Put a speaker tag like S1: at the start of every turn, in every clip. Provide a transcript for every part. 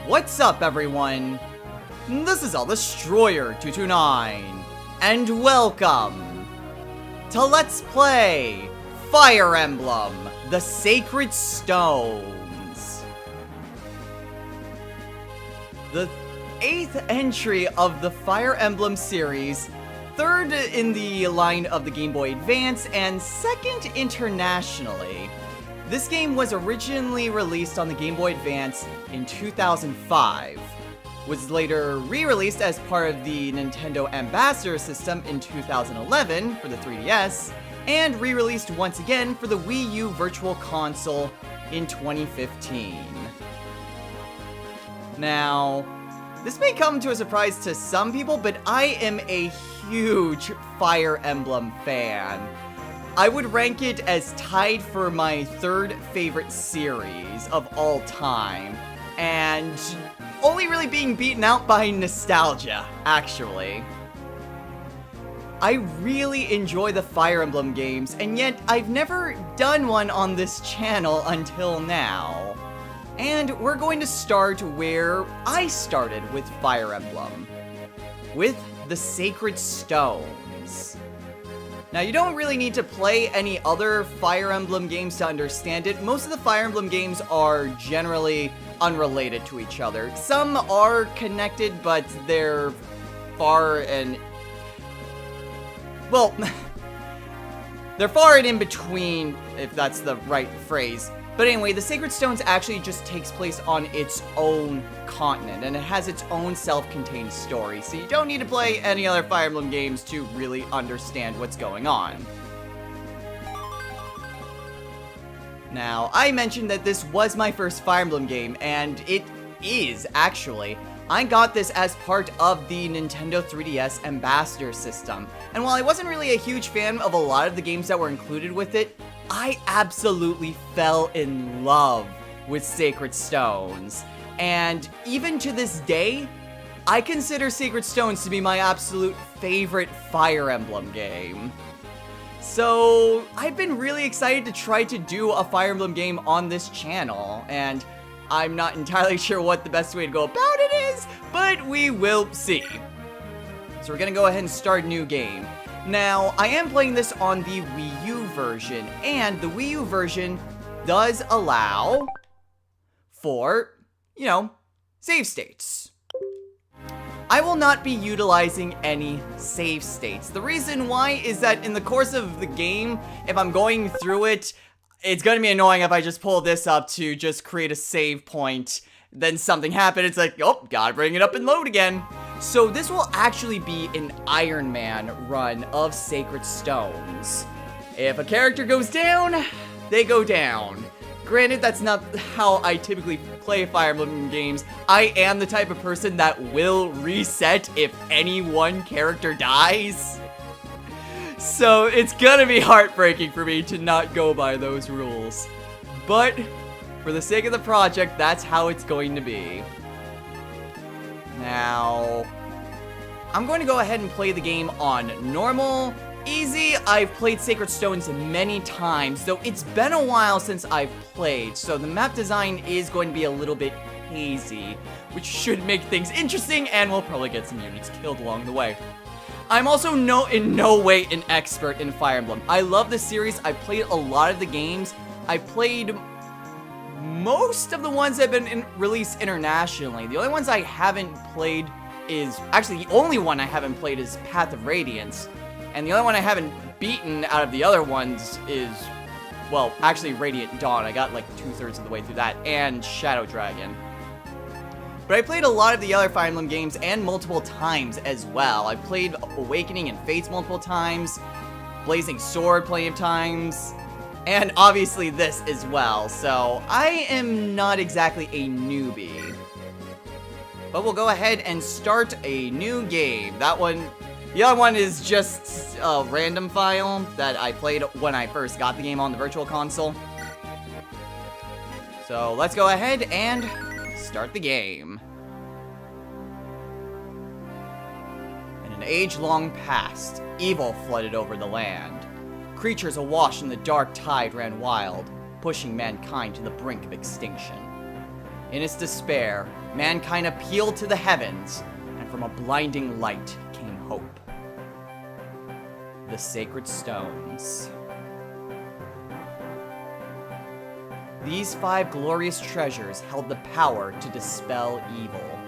S1: What's up, everyone? This is Destroyer229, and welcome to Let's Play Fire Emblem, the Sacred Stones. The 8th entry of the Fire Emblem series, 3rd in the line of the Game Boy Advance, and 2nd internationally. This game was originally released on the Game Boy Advance in 2005, was later re-released as part of the Nintendo Ambassador System in 2011 for the 3DS, and re-released once again for the Wii U Virtual Console in 2015. Now, this may come to a surprise to some people, but I am a huge Fire Emblem fan. I would rank it as tied for my 3rd favorite series of all time, and only really being beaten out by nostalgia, actually. I really enjoy the Fire Emblem games, and yet I've never done one on this channel until now. And we're going to start where I started with Fire Emblem, with the Sacred Stones. Now, you don't really need to play any other Fire Emblem games to understand it. Most of the Fire Emblem games are generally unrelated to each other. Some are connected, but they're far and... well, they're far and in between, if that's the right phrase. But anyway, the Sacred Stones actually just takes place on its own continent, and it has its own self-contained story, so you don't need to play any other Fire Emblem games to really understand what's going on. Now, I mentioned that this was my first Fire Emblem game, and it is, actually. I got this as part of the Nintendo 3DS Ambassador System, and while I wasn't really a huge fan of a lot of the games that were included with it, I absolutely fell in love with Sacred Stones. And even to this day, I consider Sacred Stones to be my absolute favorite Fire Emblem game. So, I've been really excited to try to do a Fire Emblem game on this channel, and I'm not entirely sure what the best way to go about it is, but we will see. So we're gonna go ahead and start a new game. Now, I am playing this on the Wii U version, and the Wii U version does allow for, you know, save states. I will not be utilizing any save states. The reason why is that in the course of the game, if I'm going through it, it's gonna be annoying if I just pull this up to just create a save point, then something happened, it's like, oh, gotta bring it up and load again. So this will actually be an Iron Man run of Sacred Stones. If a character goes down, they go down. Granted, that's not how I typically play Fire Emblem games. I am the type of person that will reset if any one character dies. So it's gonna be heartbreaking for me to not go by those rules. But for the sake of the project, that's how it's going to be. Now, I'm going to go ahead and play the game on normal, easy. I've played Sacred Stones many times, though it's been a while since I've played, so the map design is going to be a little bit hazy, which should make things interesting, and we'll probably get some units killed along the way. I'm also in no way an expert in Fire Emblem. I love the series. I played a lot of the games. I played most of the ones that have been released internationally. The only ones I haven't played is... actually, the only one I haven't played is Path of Radiance. And the only one I haven't beaten out of the other ones is... well, actually, Radiant Dawn. I got like 2/3 of the way through that. And Shadow Dragon. But I played a lot of the other Fire Emblem games and multiple times as well. I played Awakening and Fates multiple times. Blazing Sword plenty of times. And obviously this as well, so I am not exactly a newbie. But we'll go ahead and start a new game. That one, the other one is just a random file that I played when I first got the game on the Virtual Console. So let's go ahead and start the game. In an age-long past, evil flooded over the land. Creatures awash in the dark tide ran wild, pushing mankind to the brink of extinction. In its despair, mankind appealed to the heavens, and from a blinding light came hope. The sacred stones. These 5 glorious treasures held the power to dispel evil.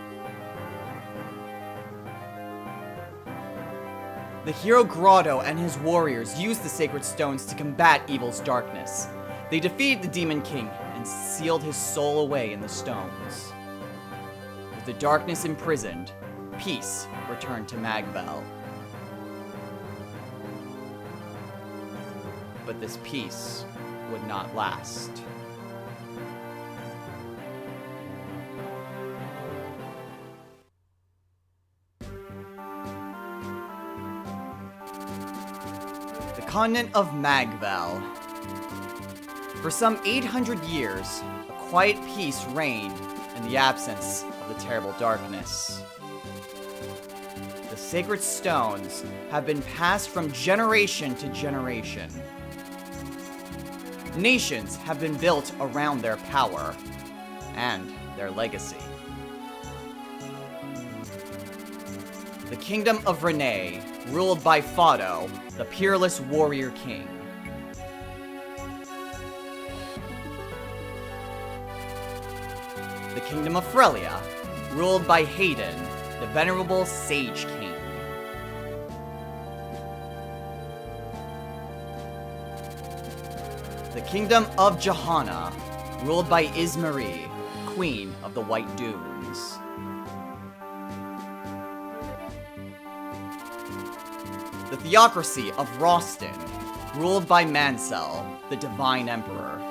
S1: The hero Grado and his warriors used the sacred stones to combat evil's darkness. They defeated the Demon King and sealed his soul away in the stones. With the darkness imprisoned, peace returned to Magvel. But this peace would not last. The continent of Magvel. For some 800 years, a quiet peace reigned in the absence of the terrible darkness. The sacred stones have been passed from generation to generation. Nations have been built around their power and their legacy. The kingdom of Renais, ruled by Fado, the peerless warrior king. The kingdom of Frelia, ruled by Hayden, the venerable sage king. The kingdom of Johanna, ruled by Ismarie, queen of the White Dunes. The theocracy of Roston, ruled by Mansell, the divine emperor.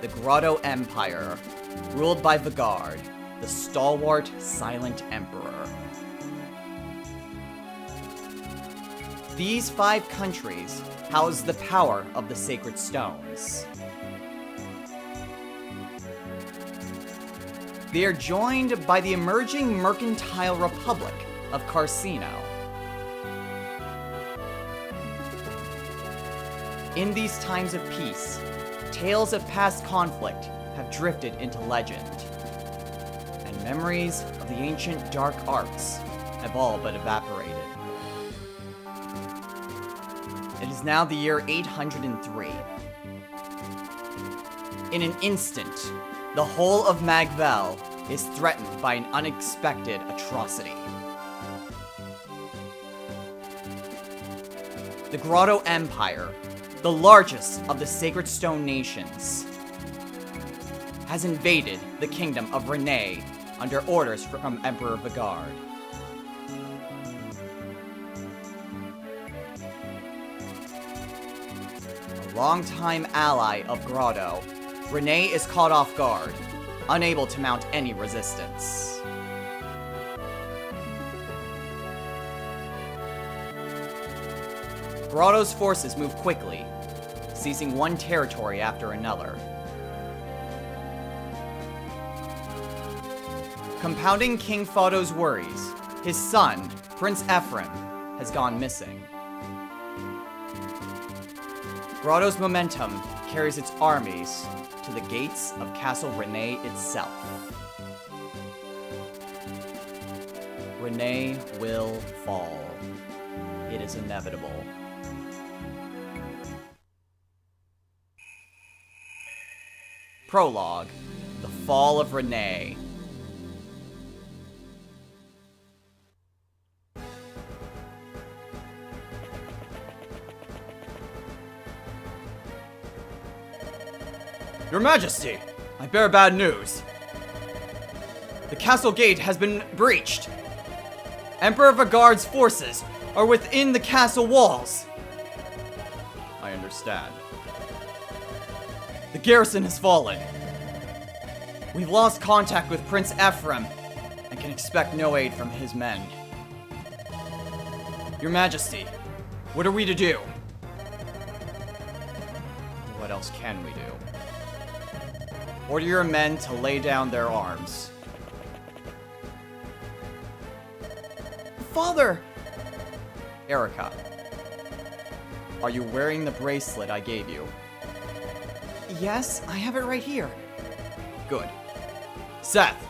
S1: The Grado Empire, ruled by Vigard, the stalwart, silent emperor. These 5 countries house the power of the sacred stones. They are joined by the emerging mercantile republic of Carcino. In these times of peace, tales of past conflict have drifted into legend, and memories of the ancient dark arts have all but evaporated. It is now the year 803. In an instant, the whole of Magvel is threatened by an unexpected atrocity. The Grado Empire, the largest of the Sacred Stone nations, has invaded the kingdom of Renais under orders from Emperor Vigard. A longtime ally of Grado, Renais is caught off guard, unable to mount any resistance. Grado's forces move quickly, seizing one territory after another. Compounding King Fado's worries, his son, Prince Ephraim, has gone missing. Grado's momentum carries its armies to the gates of Castle Renais itself. Renais will fall. It is inevitable. Prologue: The Fall of Renais. Your Majesty, I bear bad news. The castle gate has been breached. Emperor Vigard's forces are within the castle walls. I understand. The garrison has fallen. We've lost contact with Prince Ephraim and can expect no aid from his men. Your Majesty, what are we to do? What else can we do? Order your men to lay down their arms. Father! Eirika, are you wearing the bracelet I gave you? Yes, I have it right here. Good. Seth!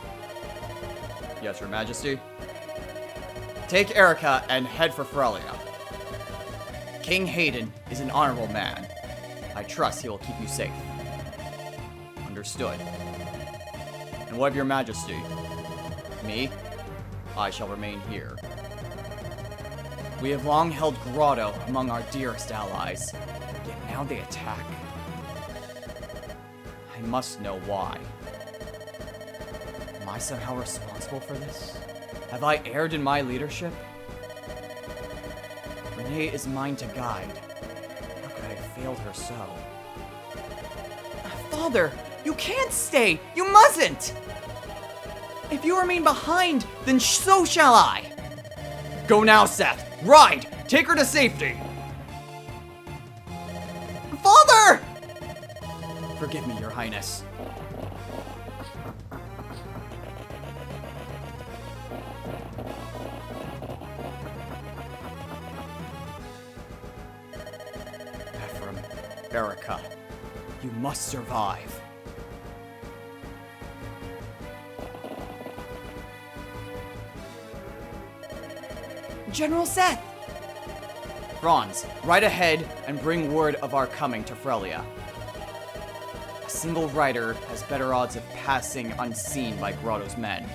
S1: Yes, Your Majesty? Take Eirika and head for Frelia. King Hayden is an honorable man. I trust he will keep you safe. Understood. And what of Your Majesty? Me? I shall remain here. We have long held Grado among our dearest allies, yet now they attack. I must know why. Am I somehow responsible for this? Have I erred in my leadership? Renais is mine to guide. How could I have failed her so? Father, you can't stay! You mustn't! If you remain behind, then so shall I! Go now, Seth! Ride! Take her to safety! Father! Forgive me, Your Highness. Eirika, you must survive. General Seth! Franz, ride ahead and bring word of our coming to Frelia. A single rider has better odds of passing unseen by Grado's men.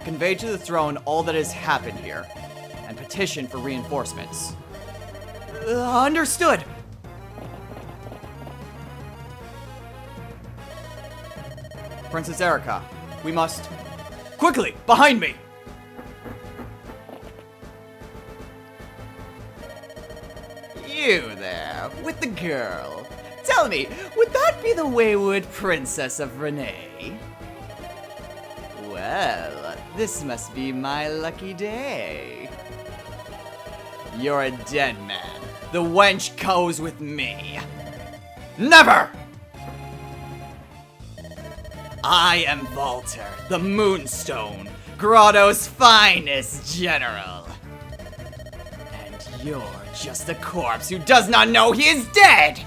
S1: Convey to the throne all that has happened here, and petition for reinforcements. Understood! Princess Eirika, we must... Quickly! Behind me! You there, with the girl. Tell me, would that be the wayward princess of Renais? Well, this must be my lucky day. You're a dead man. The wench goes with me. Never! I am Walter, the Moonstone, Grado's finest general. And you're just a corpse who does not know he is dead!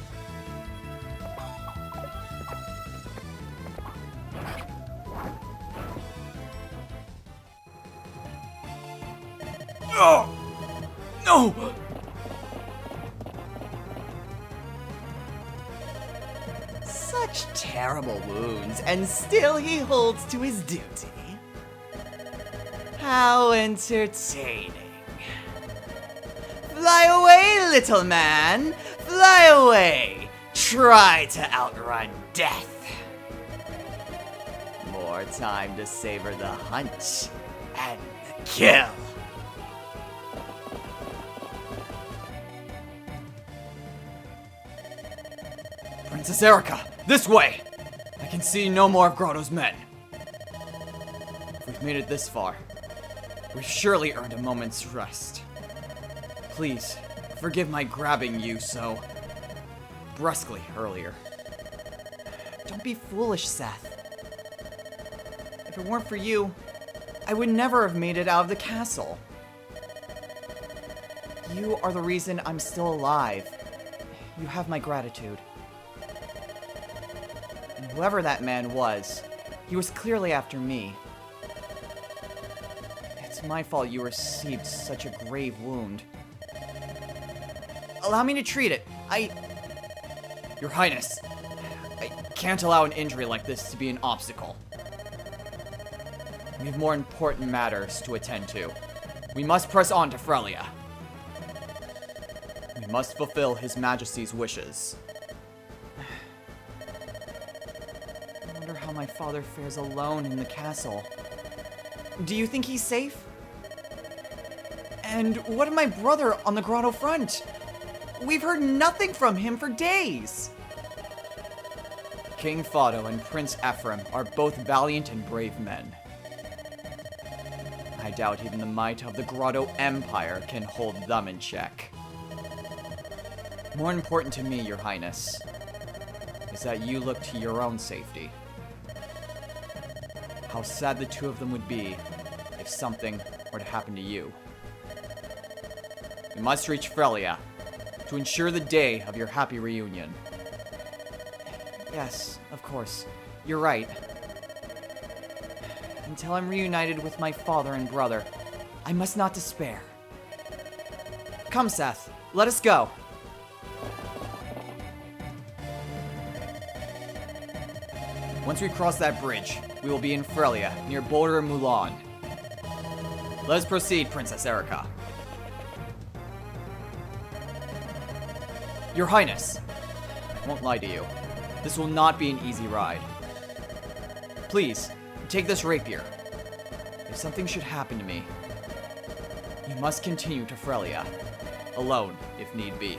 S1: Oh! No! Such terrible wounds, and still he holds to his duty. How entertaining. Fly away, little man! Fly away! Try to outrun death. More time to savor the hunt and the kill. Princess Eirika, this way! I can see no more of Grado's men. If we've made it this far, we've surely earned a moment's rest. Please, forgive my grabbing you so brusquely earlier. Don't be foolish, Seth. If it weren't for you, I would never have made it out of the castle. You are the reason I'm still alive. You have my gratitude. And whoever that man was, he was clearly after me. It's my fault you received such a grave wound. Allow me to treat it. Your Highness, I can't allow an injury like this to be an obstacle. We have more important matters to attend to. We must press on to Frelia. We must fulfill His Majesty's wishes. I wonder how my father fares alone in the castle. Do you think he's safe? And what of my brother on the Grado front? We've heard nothing from him for days. King Fado and Prince Ephraim are both valiant and brave men. I doubt even the might of the Grado Empire can hold them in check. More important to me, Your Highness, is that you look to your own safety. How sad the two of them would be if something were to happen to you. We must reach Frelia to ensure the day of your happy reunion. Yes, of course. You're right. Until I'm reunited with my father and brother, I must not despair. Come, Seth. Let us go. Once we cross that bridge, we will be in Frelia, near Boulder Mulan. Let us proceed, Princess Eirika. Your Highness, I won't lie to you. This will not be an easy ride. Please, take this rapier. If something should happen to me, you must continue to Frelia, alone if need be.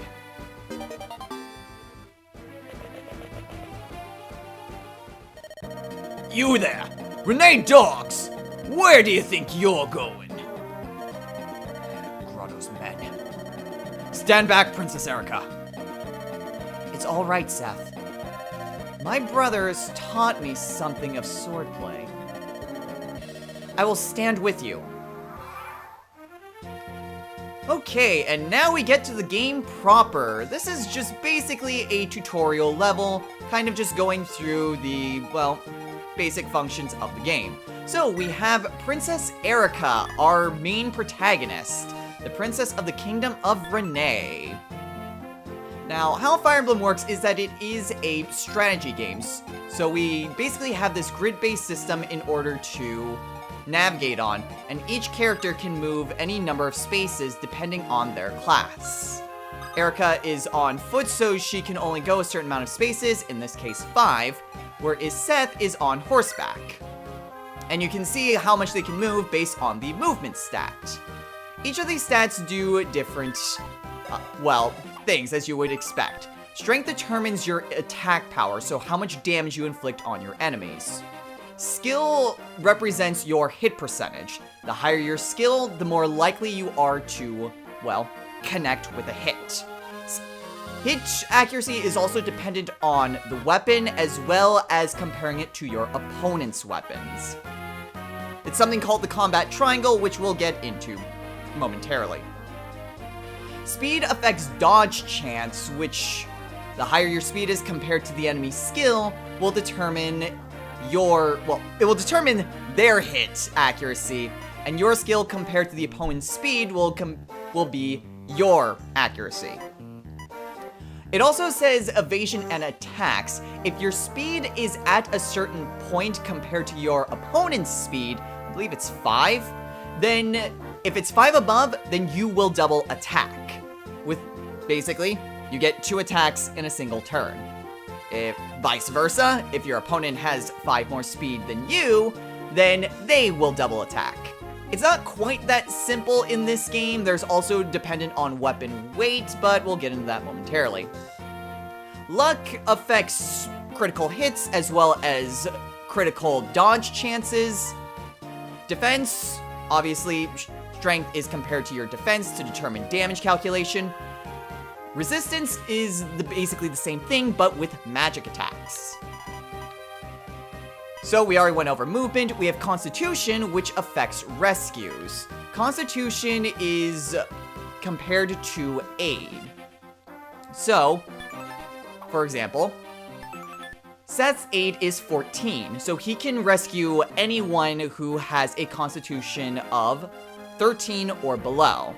S1: You there! Renais dogs! Where do you think you're going? Grado's men. Stand back, Princess Eirika. It's all right, Seth. My brother has taught me something of swordplay. I will stand with you. Okay, and now we get to the game proper. This is just basically a tutorial level, kind of just going through the, well, basic functions of the game. So we have Princess Eirika, our main protagonist, the Princess of the Kingdom of Renais. Now, how Fire Emblem works is that it is a strategy game. So we basically have this grid-based system in order to navigate on, and each character can move any number of spaces depending on their class. Eirika is on foot, so she can only go a certain amount of spaces, in this case 5, whereas Seth is on horseback. And you can see how much they can move based on the movement stat. Each of these stats do different, well, things as you would expect. Strength determines your attack power, so how much damage you inflict on your enemies. Skill represents your hit percentage. The higher your skill, the more likely you are to, well, connect with a hit. Hit accuracy is also dependent on the weapon as well as comparing it to your opponent's weapons. It's something called the combat triangle, which we'll get into momentarily. Speed affects dodge chance, which the higher your speed is compared to the enemy's skill will determine it will determine their hit accuracy, and your skill compared to the opponent's speed will be your accuracy. It also says evasion and attacks. If your speed is at a certain point compared to your opponent's speed, I believe it's 5, then if it's 5 above, then you will double attack. With basically, you get 2 attacks in a single turn. If vice versa, if your opponent has 5 more speed than you, then they will double attack. It's not quite that simple in this game. There's also dependent on weapon weight, but we'll get into that momentarily. Luck affects critical hits as well as critical dodge chances. Defense, obviously, strength is compared to your defense to determine damage calculation. Resistance is basically the same thing, but with magic attacks. So we already went over movement. We have Constitution, which affects rescues. Constitution is compared to aid. So, for example, Seth's aid is 14, so he can rescue anyone who has a Constitution of 13 or below.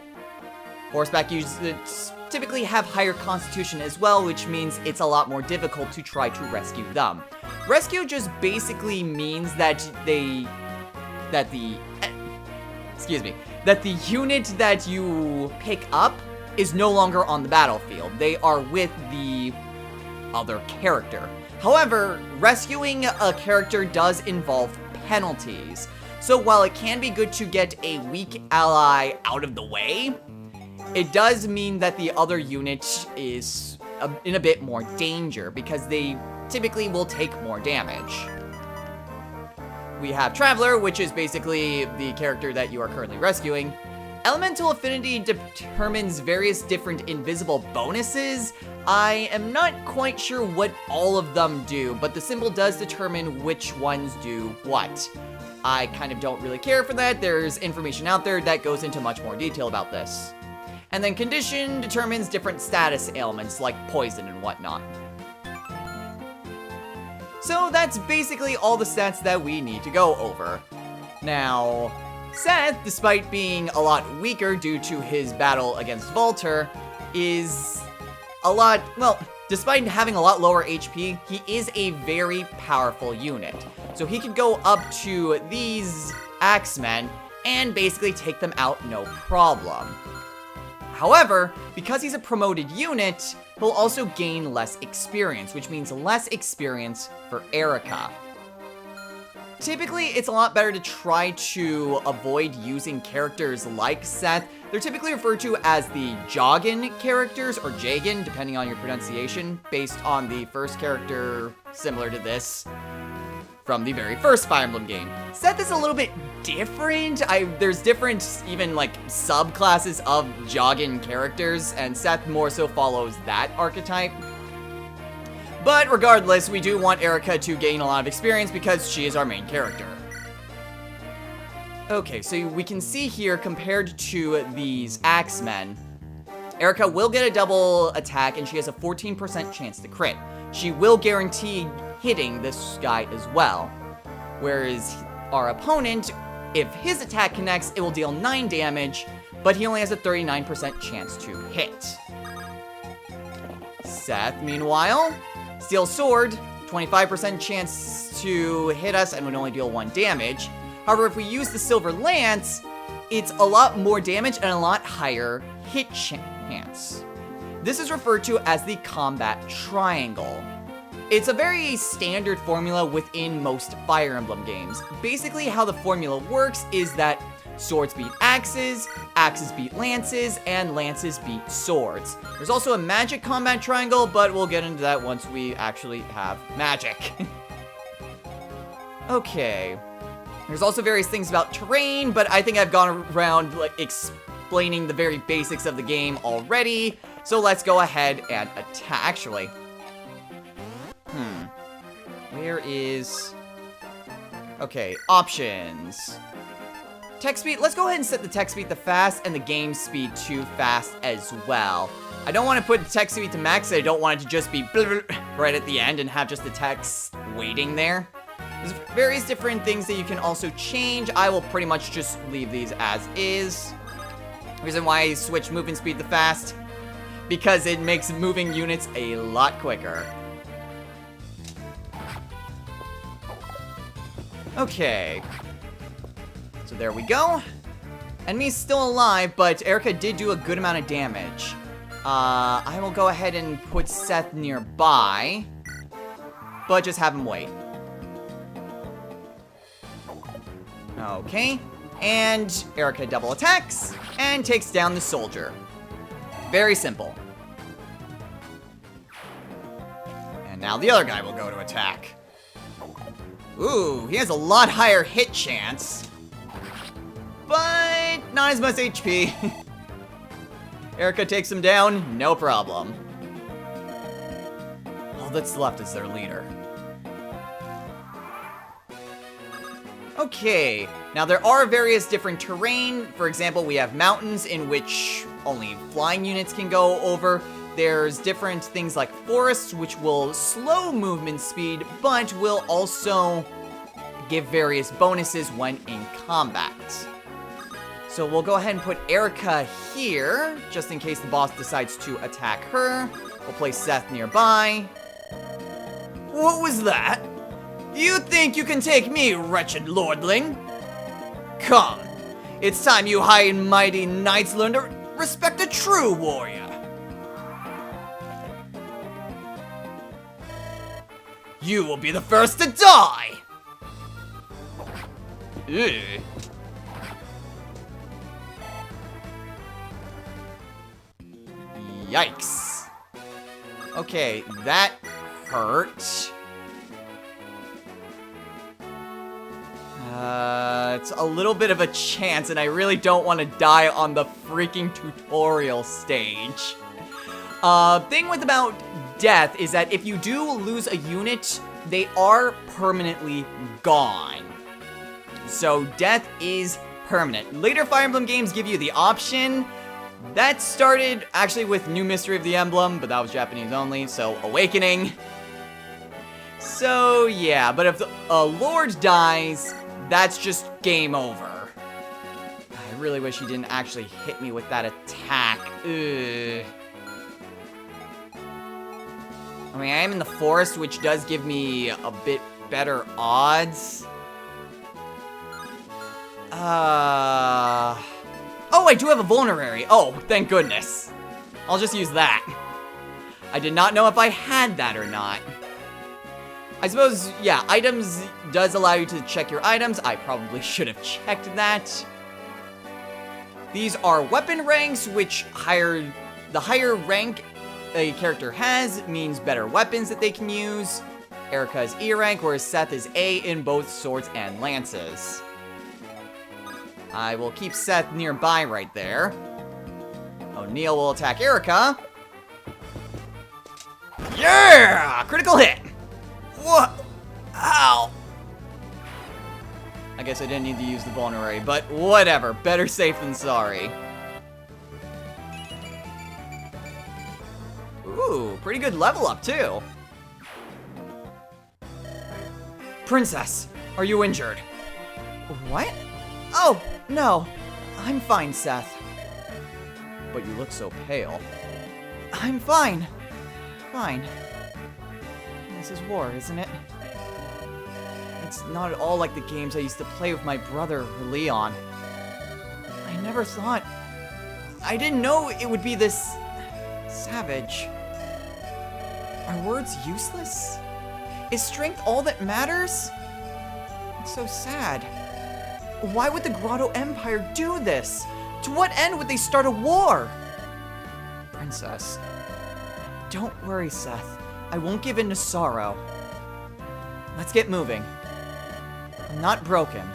S1: Horseback users typically have higher constitution as well, which means it's a lot more difficult to try to rescue them. Rescue just basically means that the unit that you pick up is no longer on the battlefield. They are with the other character. However, rescuing a character does involve penalties. So while it can be good to get a weak ally out of the way, it does mean that the other unit is in a bit more danger because they typically will take more damage. We have Traveler, which is basically the character that you are currently rescuing. Elemental Affinity determines various different invisible bonuses. I am not quite sure what all of them do, but the symbol does determine which ones do what. I kind of don't really care for that. There's information out there that goes into much more detail about this. And then Condition determines different status ailments like poison and whatnot. So that's basically all the stats that we need to go over. Now, Seth, despite being a lot weaker due to his battle against Volter, is a lot, well, despite having a lot lower HP, he is a very powerful unit. So he could go up to these Axemen and basically take them out no problem. However, because he's a promoted unit, he'll also gain less experience, which means less experience for Eirika. Typically, it's a lot better to try to avoid using characters like Seth. They're typically referred to as the Joggin characters, or Jagan, depending on your pronunciation, based on the first character similar to this from the very first Fire Emblem game. Seth is a little bit different. There's different, even like, subclasses of Joggin characters, and Seth more so follows that archetype. But regardless, we do want Eirika to gain a lot of experience because she is our main character. Okay, so we can see here, compared to these Axemen, Eirika will get a double attack and she has a 14% chance to crit. She will guarantee hitting this guy as well. Whereas our opponent, if his attack connects, it will deal 9 damage, but he only has a 39% chance to hit. Seth, meanwhile, Steel Sword, 25% chance to hit us and would only deal 1 damage. However, if we use the Silver Lance, it's a lot more damage and a lot higher hit chance. This is referred to as the Combat Triangle. It's a very standard formula within most Fire Emblem games. Basically, how the formula works is that swords beat axes, axes beat lances, and lances beat swords. There's also a magic combat triangle, but we'll get into that once we actually have magic. Okay. There's also various things about terrain, but I think I've gone around like explaining the very basics of the game already. So let's go ahead and attack. Actually, where is... Okay, options. Tech speed, let's go ahead and set the tech speed to fast and the game speed to fast as well. I don't want to put the tech speed to max, I don't want it to just be right at the end and have just the text waiting there. There's various different things that you can also change. I will pretty much just leave these as is. Reason why I switch movement speed to fast, because it makes moving units a lot quicker. Okay. So there we go. Enemy's still alive, but Eirika did do a good amount of damage. I will go ahead and put Seth nearby, but just have him wait. Okay, and Eirika double attacks and takes down the soldier. Very simple. And now the other guy will go to attack. Ooh, he has a lot higher hit chance, but not as much HP. Eirika takes him down, no problem. All that's left is their leader. Okay, now there are various different terrain. For example, we have mountains in which only flying units can go over. There's different things like forests, which will slow movement speed, but will also give various bonuses when in combat. So we'll go ahead and put Eirika here, just in case the boss decides to attack her. We'll place Seth nearby. What was that? You think you can take me, wretched lordling? Come, it's time you high and mighty knights learn to respect a true warrior. You will be the first to die! Ugh. Yikes. Okay, that hurt. It's a little bit of a chance, and I really don't want to die on the freaking tutorial stage. Thing with about death is that if you do lose a unit, they are permanently gone. So death is permanent. Later Fire Emblem games give you the option. That started actually with New Mystery of the Emblem, but that was Japanese only, so Awakening. So, yeah, but if a Lord dies, that's just game over. I really wish he didn't actually hit me with that attack. Ugh. I mean, I am in the forest, which does give me a bit better odds. Oh, I do have a vulnerary. Oh, thank goodness. I'll just use that. I did not know if I had that or not. I suppose, yeah, items does allow you to check your items. I probably should have checked that. These are weapon ranks, which the higher rank a character has means better weapons that they can use. Eirika is E rank, whereas Seth is A in both swords and lances. I will keep Seth nearby right there. O'Neil will attack Eirika. Yeah! Critical hit! What? Ow! I guess I didn't need to use the vulnerary, but whatever. Better safe than sorry. Ooh, pretty good level up, too. Princess, are you injured? What? Oh, no. I'm fine, Seth. But you look so pale. I'm fine. Fine. This is war, isn't it? It's not at all like the games I used to play with my brother, Leon. I never thought... I didn't know it would be this... savage. Are words useless? Is strength all that matters? It's so sad. Why would the Grado Empire do this? To what end would they start a war? Princess. Don't worry, Seth. I won't give in to sorrow. Let's get moving. I'm not broken,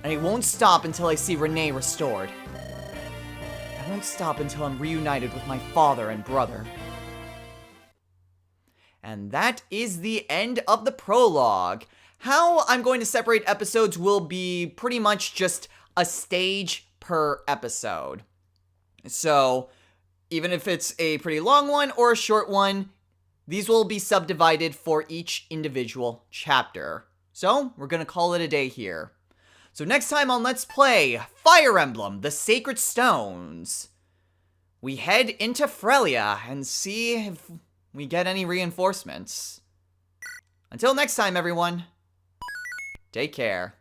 S1: and it won't stop until I see Renais restored. I won't stop until I'm reunited with my father and brother. And that is the end of the prologue. How I'm going to separate episodes will be pretty much just a stage per episode. So, even if it's a pretty long one or a short one, these will be subdivided for each individual chapter. So, we're going to call it a day here. So next time on Let's Play Fire Emblem, The Sacred Stones, we head into Frelia and see if we get any reinforcements. Until next time, everyone, take care.